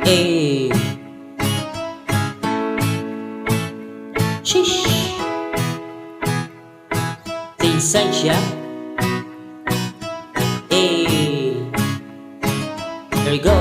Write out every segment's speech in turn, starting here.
Eh, Shish Minsan siya There you go.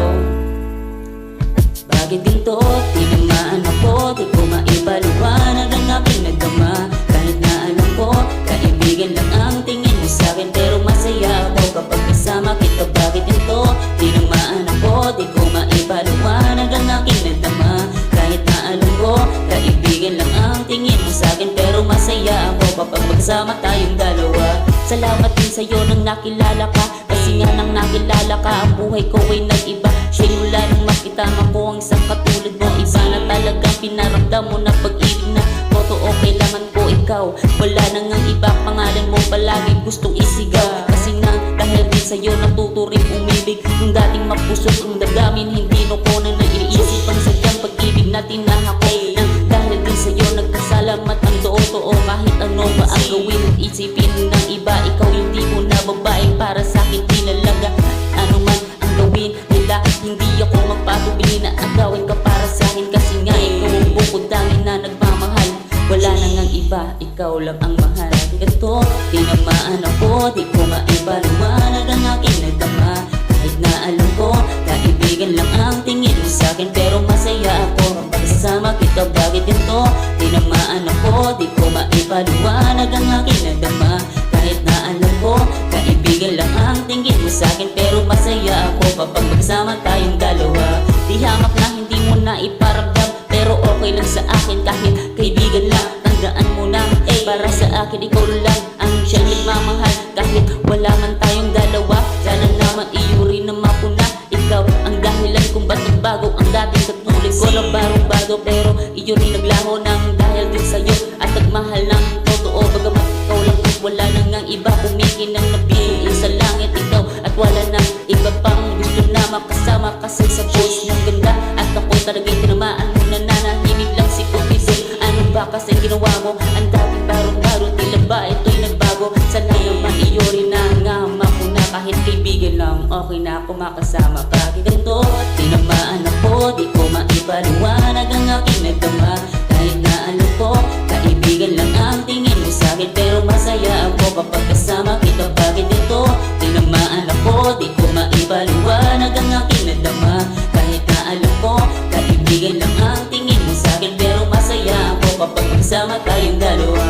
Bakit dito tinamaan ako? Di ko maipaliwanag ang aking nagdama. Kahit na alam ko, kaibigan lang ang tingin mo sa'kin, pero masaya ako kapag kasama kita. Bakit dito tinamaan ako? Di ko maipaliwanag ang aking nagdama. Kahit na alam ko, kaibigan lang ang tingin mo sa'kin, pero masaya ako kapag magsama tayong dalawa. Salamat din sa'yo nang nakilala ka, kasi nga nang nakilala ka, ang buhay ko ay nag-iba. Siya'y mula nang makita ko ang isang katulad mo. Iba na talagang pinaramdam mo na pag-ibig na totoo, kailangan ko ikaw. Wala nang ang iba, pangalan mo palagi gustong isigaw. Kasi nga dahil din sa'yo natuturing umibig. Nung dating mapusok ang damdamin, hindi ko na naiisip ang sadyang pag-ibig natin na ako. Nang dahil din sa'yo nagkasalamat ang totoo. Kahit ano ba ang gawin at isipin ng iba, ikaw yung tipo na babae para sa'kin tinalaga. Ano man ang gawin nila, hindi ako magpatuloy na agawin ka para sa'kin. Kasi nga ikaw ang bukod tangin na nagmamahal. Wala nang ang iba, ikaw lang ang mahal. Ito, tinamaan ako, di ko maipaliwanag ang aking nagdama. Kahit na alam ko, kaibigan lang ang tingin mo sa'kin, pero masaya ako kapag kasama kita. Bakit ito, tinamaan ako, di ko maipaliwanag ang aking nagdama. Kahit na alam ko, kaibigan lang ang tingin mo sa'kin, pero masaya ako kapag magsama tayong dalawa. Di hamak na hindi mo na iparamdam, pero okay lang sa akin kahit kaibigan lang. Tandaan mo na, para sa akin ikaw lang ang siyang nagmamahal. Kahit wala man tayong dalawa, sana naman iyo rin na mapuna. Ikaw ang dahilan kung ba't nagbago ang dating katulad ko na barong-bago, pero iyo rin naglaho ng dahil din sa'yo at nagmahal ng totoo. Bagamat ikaw lang at wala nang ang iba, kumikinang nabigay sa langit ikaw, at wala nang iba pang gusto na makasama. Kasi sa voice ng ganda at ako'y talagay tinamaan mo, nananahimik lang si Kupisin. Ano ba kasi ginawa mo? Ang dating barong-baro, tila ba ito'y nagbago? Sana naman iyo rin na nga mapuna. Kahit kaibigan lang, okay na ako makasama. Bakit ito, tinamaan ako, di ko maipaliwanag ang aking nagdama. Kahit na alam ko, kaibigan lang ang tingin mo sa'kin, pero masaya ako kapag kasama kita. Bakit ito, tinamaan ako, di ko maipaliwanag ang aking nagdama. Kahit na alam ko, kaibigan lang ang tingin mo sa'kin, pero masaya ako kapag magsama tayong dalawa.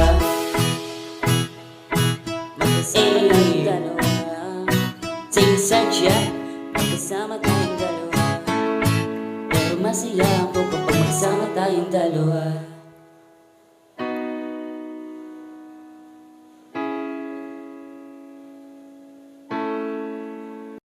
Magsama tayong dalawa. Minsan siya, magkasama tayong dalawa, pero masaya ako kapag magsama tayong dalawa.